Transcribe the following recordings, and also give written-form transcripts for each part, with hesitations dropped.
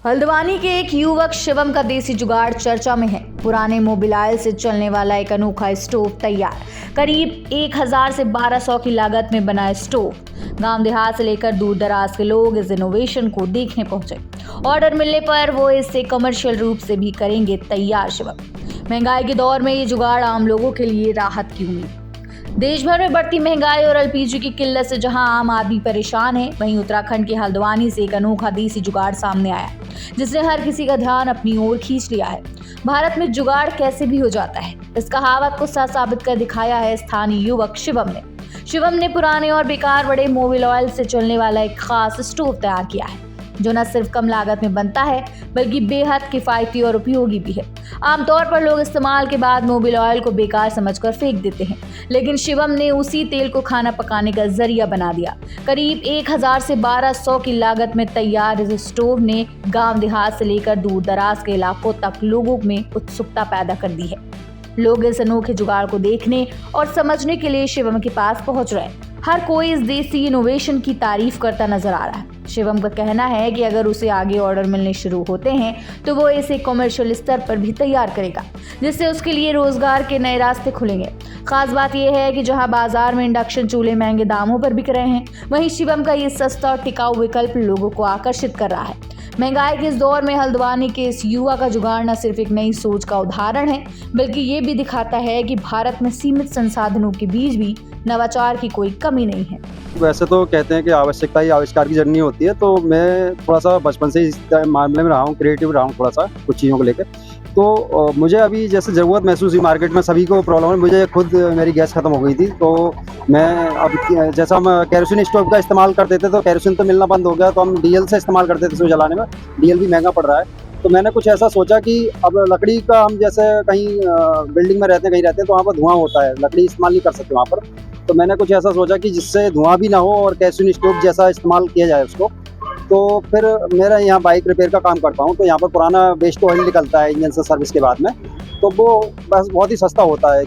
हल्द्वानी के एक युवक शिवम का देसी जुगाड़ चर्चा में है। पुराने मोबिलाइल से चलने वाला एक अनोखा स्टोव तैयार। करीब 1000 से 1200 की लागत में बना स्टोव। गांव देहात से लेकर दूर दराज के लोग इस इनोवेशन को देखने पहुंचे। ऑर्डर मिलने पर वो इसे कमर्शियल रूप से भी करेंगे तैयार। शिवम महंगाई के दौर में ये जुगाड़ आम लोगों के लिए राहत की उम्मीद। देश भर में बढ़ती महंगाई और एलपीजी की किल्लत से जहां आम आदमी परेशान है, वहीं उत्तराखंड के हल्द्वानी से एक अनोखा देसी जुगाड़ सामने आया जिसने हर किसी का ध्यान अपनी ओर खींच लिया है। भारत में जुगाड़ कैसे भी हो जाता है, इस कहावत को सच साबित कर दिखाया है स्थानीय युवक शिवम ने। शिवम ने पुराने और बेकार बड़े मोबिल ऑयल से चलने वाला एक खास स्टोव तैयार किया है जो न सिर्फ कम लागत में बनता है बल्कि बेहद किफायती और उपयोगी भी है। आमतौर पर लोग इस्तेमाल के बाद मोबिल ऑयल को बेकार समझकर फेंक देते हैं, लेकिन शिवम ने उसी तेल को खाना पकाने का जरिया बना दिया। करीब 1000 से 1200 की लागत में तैयार इस स्टोव ने गांव देहात से लेकर दूर दराज के इलाकों तक लोगों में उत्सुकता पैदा कर दी है। लोग इस अनोखे जुगाड़ को देखने और समझने के लिए शिवम के पास पहुंच रहे हैं। हर कोई इस देसी इनोवेशन की तारीफ करता नजर आ रहा है। शिवम का कहना है कि अगर उसे आगे ऑर्डर मिलने शुरू होते हैं तो वो इसे कमर्शियल स्तर पर भी तैयार करेगा, जिससे उसके लिए रोजगार के नए रास्ते खुलेंगे। खास बात यह है कि जहां बाजार में इंडक्शन चूल्हे महंगे दामों पर बिक रहे हैं, वहीं शिवम का ये सस्ता और टिकाऊ विकल्प लोगों को आकर्षित कर रहा है। महंगाई के इस दौर में हल्द्वानी के इस युवा का जुगाड़ न सिर्फ एक नई सोच का उदाहरण है, बल्कि ये भी दिखाता है कि भारत में सीमित संसाधनों के बीच भी नवाचार की कोई कमी नहीं है। वैसे तो कहते हैं कि आवश्यकता ही आविष्कार की जननी होती है, तो मैं थोड़ा सा बचपन से इस मामले में रहा हूँ, क्रिएटिव रहा हूँ थोड़ा सा कुछ चीज़ों को लेकर। तो मुझे अभी जैसे ज़रूरत महसूस हुई, मार्केट में सभी को प्रॉब्लम है, मुझे खुद मेरी गैस खत्म हो गई थी, तो मैं अब जैसा हम केरोसिन स्टोव का इस्तेमाल करते थे तो केरोसिन तो मिलना बंद हो गया, तो हम डीजल से इस्तेमाल करते थे उसको जलाने में। डीजल भी महंगा पड़ रहा है, तो मैंने कुछ ऐसा सोचा कि अब लकड़ी का, हम जैसे कहीं बिल्डिंग में रहते हैं, कहीं रहते हैं तो वहाँ पर धुआं होता है, लकड़ी इस्तेमाल नहीं कर सकते वहाँ पर। तो मैंने कुछ ऐसा सोचा कि जिससे धुआं भी ना हो और केरोसिन स्टोव जैसा इस्तेमाल किया जाए उसको। तो फिर मेरा यहाँ बाइक रिपेयर का काम करता हूँ, तो यहाँ पर पुराना वेस्ट ऑयल निकलता है इंजन से सर्विस के बाद में, तो वो बस बहुत ही सस्ता होता है,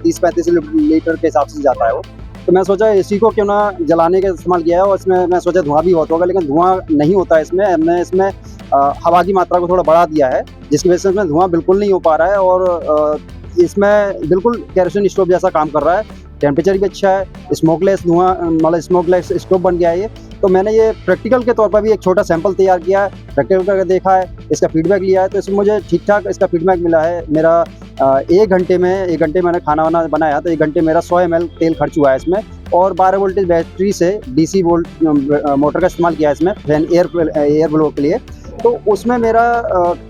30-35 लीटर के हिसाब से जाता है वो। तो मैं सोचा इसी को क्यों ना जलाने का इस्तेमाल किया है, और इसमें मैं सोचा धुआं भी बहुत होगा, लेकिन धुआं नहीं होता है इसमें। हमने इसमें हवा की मात्रा को थोड़ा बढ़ा दिया है, जिसकी वजह से इसमें धुआं बिल्कुल नहीं हो पा रहा है, और इसमें बिल्कुल केरोसिन स्टोव जैसा काम कर रहा है। टेम्परेचर भी अच्छा है, स्मोकलेस धुआं, मतलब स्मोकलेस स्टोव बन गया है ये। तो मैंने ये प्रैक्टिकल के तौर पर भी एक छोटा सैंपल तैयार किया है, प्रैक्टिकल करके देखा है, इसका फीडबैक लिया है, तो इसमें मुझे ठीक ठाक इसका फीडबैक मिला है। मेरा 1 घंटे मैंने खाना वाना बनाया, तो 1 घंटे मेरा 100 ml तेल खर्च हुआ है इसमें, और 12 वोल्टेज बैटरी से DC वोल्ट मोटर का इस्तेमाल किया है इसमें फैन एयर ब्लो के लिए। तो उसमें मेरा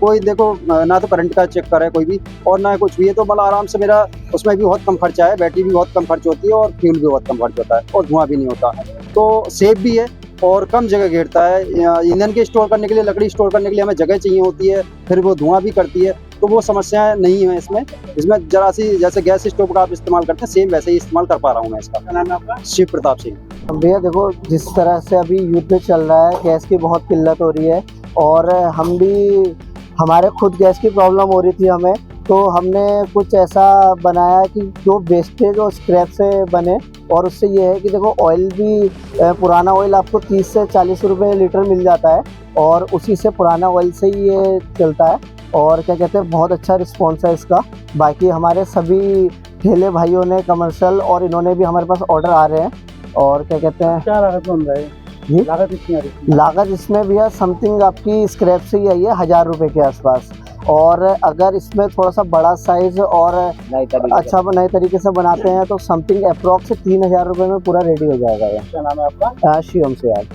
कोई देखो ना तो करंट का चेक कर है कोई भी, और ना कुछ भी है, तो मतलब आराम से मेरा उसमें भी बहुत कम खर्चा है, बैटरी भी बहुत कम खर्च होती है, और फ्यूल भी बहुत कम खर्च होता है, और धुआं भी नहीं होता, तो सेफ भी है और कम जगह घेरता है। ईंधन के स्टोर करने के लिए, लकड़ी स्टोर करने के लिए हमें जगह चाहिए होती है, फिर वो धुआं भी करती है, तो वो समस्याएं नहीं है इसमें। जरा सी जैसे गैस स्टोव का आप इस्तेमाल करते हैं, सेम वैसे ही इस्तेमाल कर पा रहा हूँ मैं इसका। क्या नाम है आपका? शिव प्रताप सिंह। भैया देखो, जिस तरह से अभी युद्ध चल रहा है, गैस की बहुत किल्लत हो रही है, और हम भी, हमारे खुद गैस की प्रॉब्लम हो रही थी हमें, तो हमने कुछ ऐसा बनाया कि जो वेस्टेज और स्क्रैप से बने, और उससे ये है कि देखो ऑयल भी, पुराना ऑयल आपको 30 से 40 रुपये लीटर मिल जाता है, और उसी से पुराना ऑयल से ही ये चलता है, और क्या कहते हैं, बहुत अच्छा रिस्पॉन्स है इसका। बाकी हमारे सभी ठेले भाइयों ने कमर्शियल, और इन्होंने भी हमारे पास ऑर्डर आ रहे हैं। और क्या कहते हैं, क्या लागत बन रहा है जी? लागत कितनी आ रही है? लागत इसमें भी है समथिंग आपकी स्क्रैप से ही आई है 1000 रुपये के आसपास, और अगर इसमें थोड़ा सा बड़ा साइज और नए तरीके से बनाते हैं तो समथिंग अप्रॉक्स 3000 रुपये में पूरा रेडी हो जाएगा। क्या नाम है आपका? शिवम से यार।